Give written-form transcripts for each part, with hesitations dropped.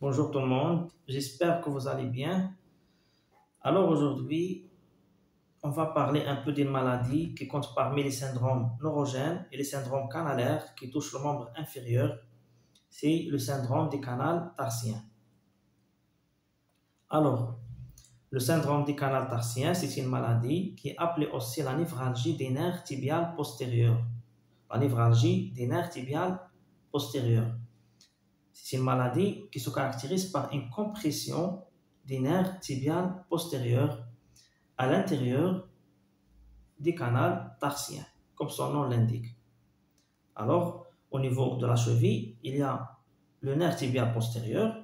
Bonjour tout le monde, j'espère que vous allez bien. Alors aujourd'hui, on va parler un peu d'une maladie qui compte parmi les syndromes neurogènes et les syndromes canalaires qui touchent le membre inférieur. C'est le syndrome du canal tarsien. Alors, le syndrome du canal tarsien, c'est une maladie qui est appelée aussi la névralgie des nerfs tibiales postérieurs. La névralgie des nerfs tibiales postérieurs. C'est une maladie qui se caractérise par une compression des nerfs tibiales postérieurs à l'intérieur du canal tarsien, comme son nom l'indique. Alors, au niveau de la cheville, il y a le nerf tibial postérieur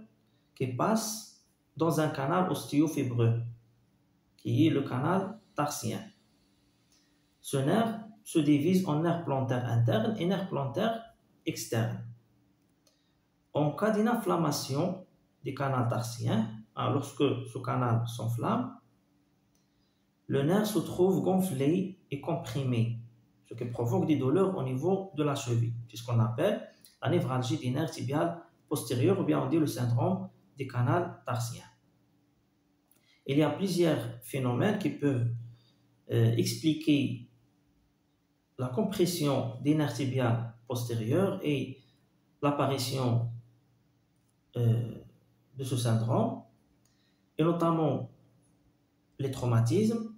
qui passe dans un canal ostéofibreux, qui est le canal tarsien. Ce nerf se divise en nerf plantaire interne et nerf plantaire externe. En cas d'inflammation du canal tarsien, lorsque ce canal s'enflamme, le nerf se trouve gonflé et comprimé, ce qui provoque des douleurs au niveau de la cheville. C'est ce qu'on appelle la névralgie des nerfs tibiales postérieurs, ou bien on dit le syndrome du canal tarsien. Il y a plusieurs phénomènes qui peuvent expliquer la compression des nerfs tibiales postérieurs et l'apparition de ce syndrome, et notamment les traumatismes,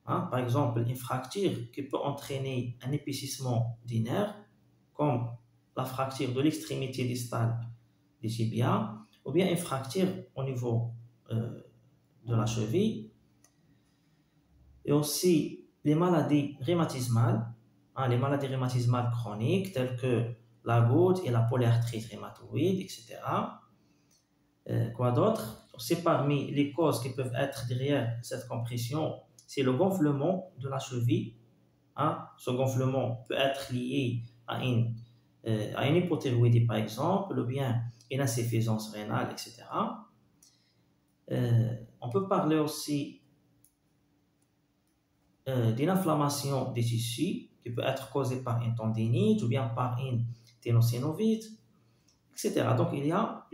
par exemple une fracture qui peut entraîner un épaississement des nerfs, comme la fracture de l'extrémité distale des tibias, ou bien une fracture au niveau de la cheville, et aussi les maladies rhumatismales, les maladies rhumatismales chroniques telles que la goutte et la polyarthrite rhumatoïde, etc. Quoi d'autre? C'est parmi les causes qui peuvent être derrière cette compression, c'est le gonflement de la cheville. Ce gonflement peut être lié à une hypothyroïdie par exemple, ou bien une insuffisance rénale, etc. On peut parler aussi d'une inflammation des tissus qui peut être causée par une tendinite ou bien par une ténosynovite, etc. Donc il y a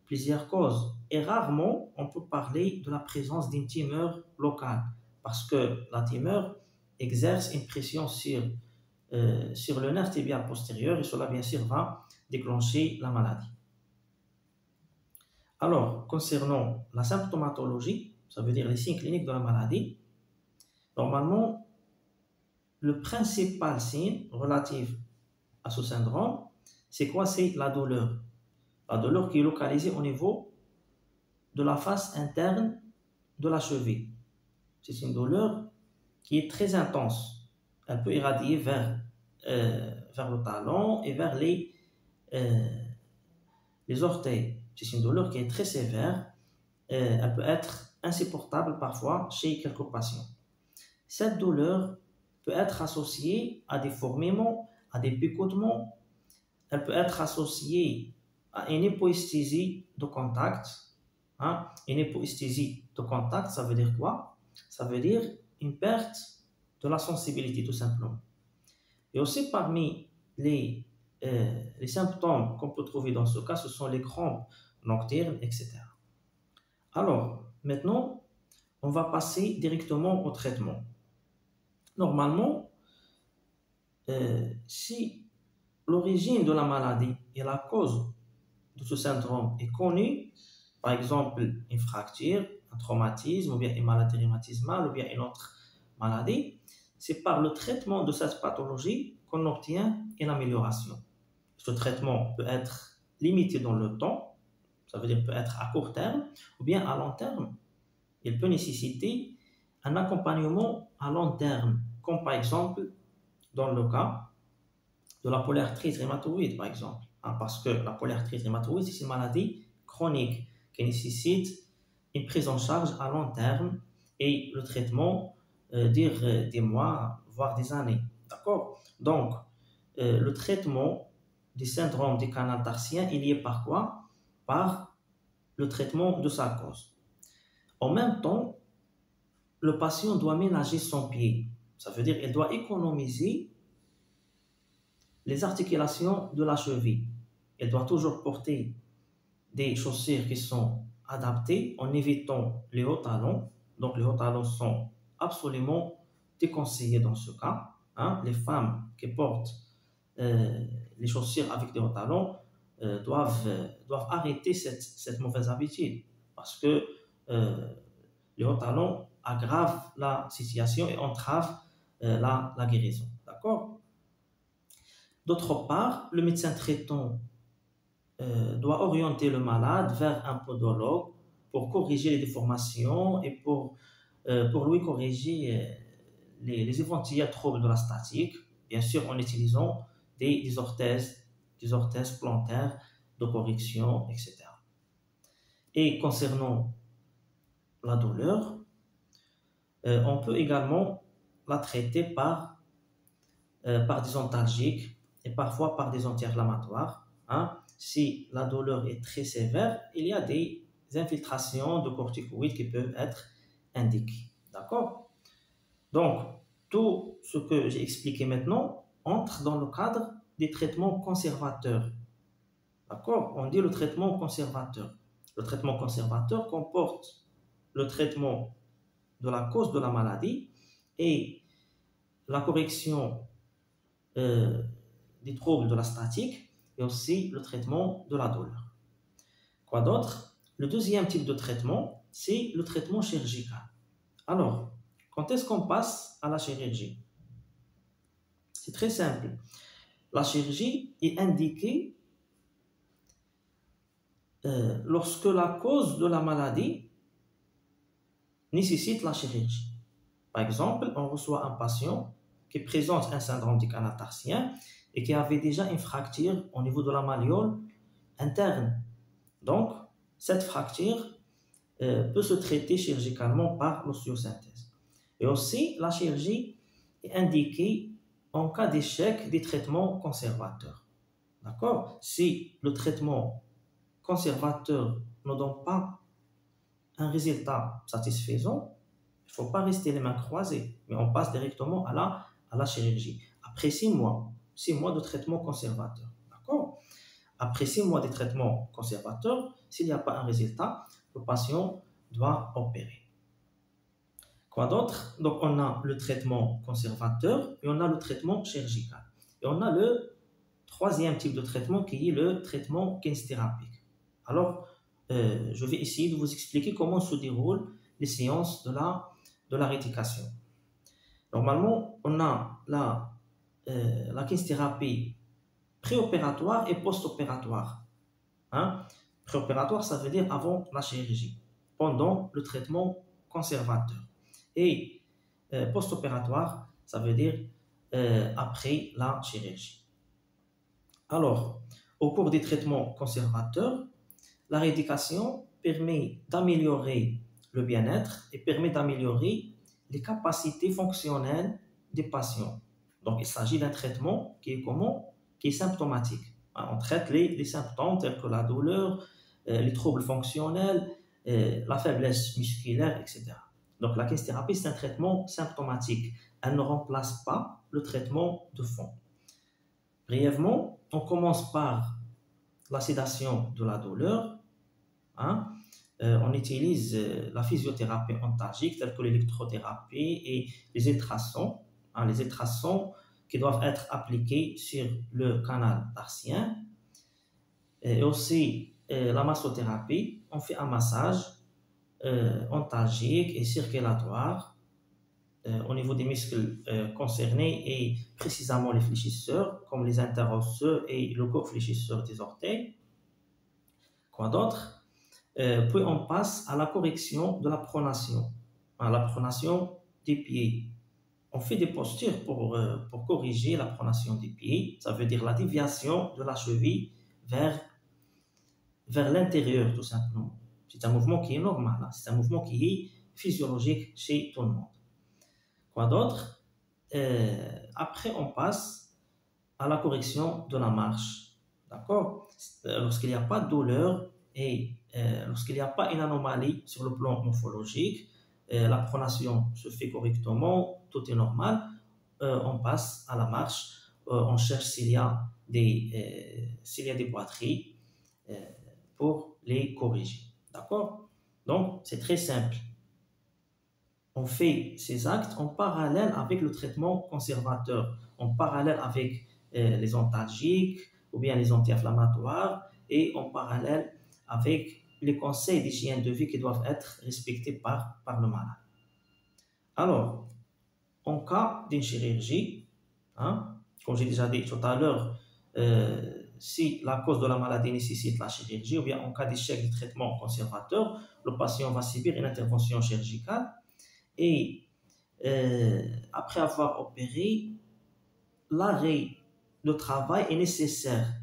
plusieurs causes. Et rarement, on peut parler de la présence d'une tumeur locale parce que la tumeur exerce une pression sur le nerf tibial postérieur et cela, bien sûr, va déclencher la maladie. Alors, concernant la symptomatologie, ça veut dire les signes cliniques de la maladie, normalement, le principal signe relatif à ce syndrome, c'est quoi? C'est la douleur. La douleur qui est localisée au niveau de la face interne de la cheville. C'est une douleur qui est très intense. Elle peut irradier vers le talon et vers les orteils. C'est une douleur qui est très sévère. Elle peut être insupportable parfois chez quelques patients. Cette douleur peut être associée à des fourmillements, à des picotements. Elle peut être associée à une hypoesthésie de contact. Une hypoesthésie de contact, ça veut dire quoi? Ça veut dire une perte de la sensibilité, tout simplement. Et aussi parmi les symptômes qu'on peut trouver dans ce cas, ce sont les crampes nocturnes, etc. Alors, maintenant, on va passer directement au traitement. Normalement, si l'origine de la maladie et la cause de ce syndrome est connue, par exemple une fracture, un traumatisme, ou bien une maladie rhumatismale, ou bien une autre maladie, c'est par le traitement de cette pathologie qu'on obtient une amélioration. Ce traitement peut être limité dans le temps, ça veut dire peut être à court terme, ou bien à long terme. Il peut nécessiter un accompagnement à long terme, comme par exemple dans le cas de la polyarthrite rhumatoïde, par exemple. Parce que la polyarthrite rhumatoïde, c'est une maladie chronique qui nécessite une prise en charge à long terme et le traitement dure des mois, voire des années. D'accord? Donc, le traitement du syndrome du canal tarsien est lié par quoi? Par le traitement de sa cause. En même temps, le patient doit ménager son pied. Ça veut dire qu'il doit économiser les articulations de la cheville. Il doit toujours porter des chaussures qui sont adaptées en évitant les hauts talons. Donc, les hauts talons sont absolument déconseillés dans ce cas. Hein. Les femmes qui portent les chaussures avec des hauts talons doivent arrêter cette mauvaise habitude parce que les hauts talons aggravent la situation et entravent la guérison. D'accord? D'autre part, le médecin traitant doit orienter le malade vers un podologue pour corriger les déformations et pour lui corriger les éventuels troubles de la statique, bien sûr en utilisant des orthèses plantaires de correction, etc. Et concernant la douleur, on peut également la traiter par des antalgiques et parfois par des anti-inflammatoires. Hein. Si la douleur est très sévère, il y a des infiltrations de corticoïdes qui peuvent être indiquées. D'accord? Donc, tout ce que j'ai expliqué maintenant entre dans le cadre des traitements conservateurs. D'accord? On dit le traitement conservateur. Le traitement conservateur comporte le traitement de la cause de la maladie et la correction des troubles de la statique et aussi le traitement de la douleur. Quoi d'autre? Le deuxième type de traitement, c'est le traitement chirurgical. Alors, quand est-ce qu'on passe à la chirurgie? C'est très simple. La chirurgie est indiquée lorsque la cause de la maladie nécessite la chirurgie. Par exemple, on reçoit un patient qui présente un syndrome du canal tarsien et qui avait déjà une fracture au niveau de la malléole interne. Donc, cette fracture peut se traiter chirurgicalement par l'ostéosynthèse. Et aussi, la chirurgie est indiquée en cas d'échec des traitements conservateurs. D'accord? Si le traitement conservateur ne donne pas un résultat satisfaisant, il ne faut pas rester les mains croisées, mais on passe directement à la chirurgie. Après 6 mois de traitement conservateur. D'accord? Après 6 mois de traitement conservateur, s'il n'y a pas un résultat, le patient doit opérer. Quoi d'autre? Donc, on a le traitement conservateur et on a le traitement chirurgical. Et on a le troisième type de traitement qui est le traitement kinésithérapique. Alors, je vais essayer de vous expliquer comment se déroulent les séances de la rééducation. Normalement, on a la kinésithérapie préopératoire et post-opératoire. Hein? Préopératoire, ça veut dire avant la chirurgie, pendant le traitement conservateur. Et post-opératoire, ça veut dire après la chirurgie. Alors, au cours des traitements conservateurs, la rééducation permet d'améliorer le bien-être et permet d'améliorer les capacités fonctionnelles des patients. Donc, il s'agit d'un traitement qui est comment? Qui est symptomatique. On traite les symptômes tels que la douleur, les troubles fonctionnels, la faiblesse musculaire, etc. Donc, la kinésithérapie, c'est un traitement symptomatique. Elle ne remplace pas le traitement de fond. Brièvement, on commence par la sédation de la douleur. Hein? On utilise la physiothérapie antalgique telle que l'électrothérapie et les ultrasons. Hein, les ultrasons qui doivent être appliqués sur le canal tarsien. Et aussi la massothérapie. On fait un massage antalgique et circulatoire au niveau des muscles concernés et précisément les fléchisseurs comme les interosseux et le co-fléchisseur des orteils. Quoi d'autre? Puis on passe à la correction de la pronation, la pronation des pieds. On fait des postures pour corriger la pronation des pieds, ça veut dire la déviation de la cheville vers l'intérieur tout simplement. C'est un mouvement qui est normal, hein. C'est un mouvement qui est physiologique chez tout le monde. Quoi d'autre? Après on passe à la correction de la marche. D'accord? Lorsqu'il n'y a pas de douleur et lorsqu'il n'y a pas une anomalie sur le plan morphologique, la pronation se fait correctement, tout est normal, on passe à la marche, on cherche s'il y a des boiteries pour les corriger. D'accord? Donc, c'est très simple. On fait ces actes en parallèle avec le traitement conservateur, en parallèle avec les antalgiques ou bien les anti-inflammatoires et en parallèle avec les conseils d'hygiène de vie qui doivent être respectés par le malade. Alors, en cas d'une chirurgie, comme j'ai déjà dit tout à l'heure, si la cause de la maladie nécessite la chirurgie ou bien en cas d'échec du traitement conservateur, le patient va subir une intervention chirurgicale et après avoir opéré, l'arrêt de travail est nécessaire.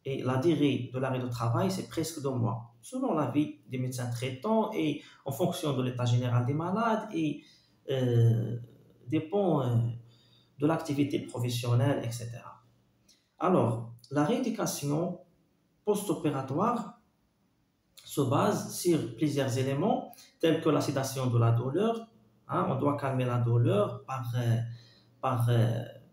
Et la durée de l'arrêt de travail, c'est presque 2 mois, selon l'avis des médecins traitants et en fonction de l'état général des malades et dépend de l'activité professionnelle, etc. Alors, la rééducation post-opératoire se base sur plusieurs éléments tels que la sédation de la douleur. On doit calmer la douleur par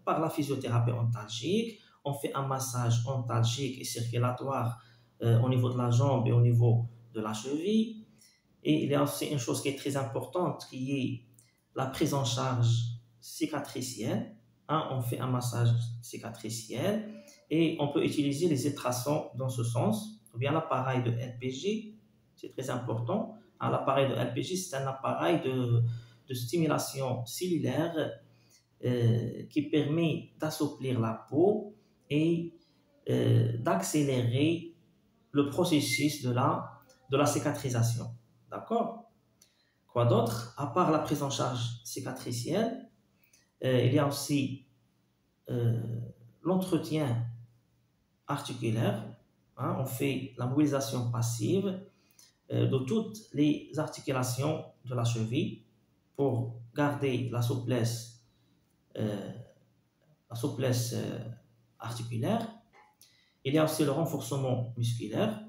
la physiothérapie antalgique. On fait un massage antalgique et circulatoire au niveau de la jambe et au niveau de la cheville. Et il y a aussi une chose qui est très importante qui est la prise en charge cicatricielle. On fait un massage cicatriciel et on peut utiliser les ultrasons dans ce sens, ou bien l'appareil de LPG, c'est très important. L'appareil de LPG, c'est un appareil de stimulation cellulaire qui permet d'assouplir la peau et d'accélérer le processus de la cicatrisation. D'accord? Quoi d'autre? À part la prise en charge cicatricielle, il y a aussi l'entretien articulaire. On fait la mobilisation passive de toutes les articulations de la cheville pour garder la souplesse articulaire. Il y a aussi le renforcement musculaire.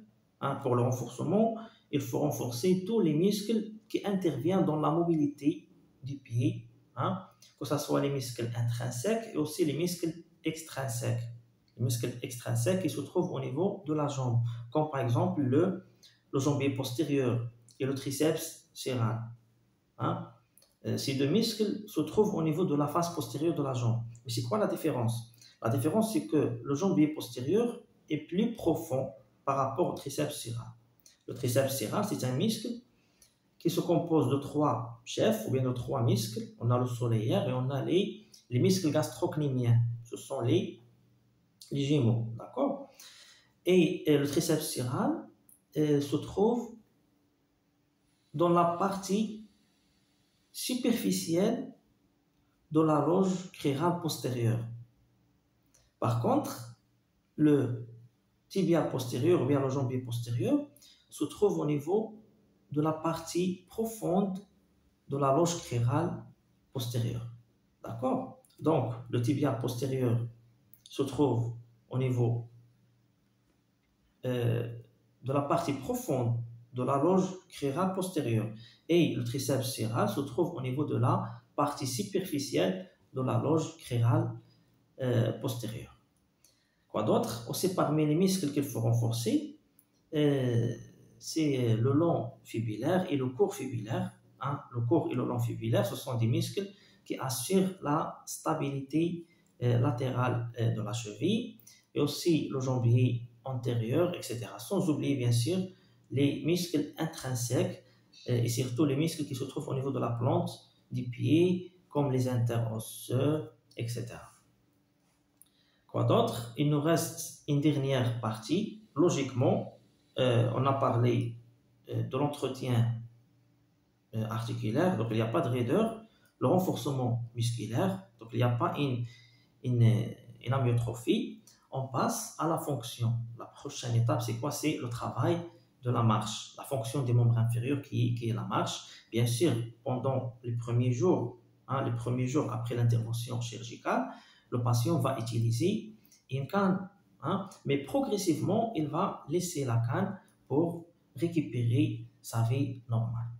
Pour le renforcement, il faut renforcer tous les muscles qui interviennent dans la mobilité du pied, que ce soit les muscles intrinsèques et aussi les muscles extrinsèques. Les muscles extrinsèques qui se trouvent au niveau de la jambe, comme par exemple le jambier postérieur et le triceps serral. Ces 2 muscles se trouvent au niveau de la face postérieure de la jambe. Mais c'est quoi la différence? La différence, c'est que le jambier postérieur est plus profond par rapport au triceps serral. Le triceps serral, c'est un muscle qui se compose de 3 chefs ou bien de 3 muscles. On a le solaire et on a les muscles gastrocnémiens. Ce sont les jumeaux, d'accord? Et le triceps serral se trouve dans la partie superficielle de la loge crânienne postérieure. Par contre, le tibial postérieur ou bien le jambier postérieur se trouve au niveau de la partie profonde de la loge crânienne postérieure. D'accord? Donc, le tibial postérieur se trouve au niveau de la partie profonde de la loge crânienne postérieure et le triceps serral se trouve au niveau de la partie superficielle de la loge crânienne postérieure. Quoi d'autre? Aussi parmi les muscles qu'il faut renforcer, c'est le long fibulaire et le court fibulaire. Le court et le long fibulaire, ce sont des muscles qui assurent la stabilité latérale de la cheville et aussi le jambier antérieur, etc. Sans oublier bien sûr les muscles intrinsèques et surtout les muscles qui se trouvent au niveau de la plante du pied, comme les interosseux, etc. Quoi d'autre? Il nous reste une dernière partie. Logiquement, on a parlé de l'entretien articulaire, donc il n'y a pas de raideur, le renforcement musculaire, donc il n'y a pas une amyotrophie. On passe à la fonction. La prochaine étape, c'est quoi? C'est le travail de la marche, la fonction des membres inférieurs qui est la marche. Bien sûr, pendant les premiers jours après l'intervention chirurgicale, le patient va utiliser une canne, mais progressivement, il va laisser la canne pour récupérer sa vie normale.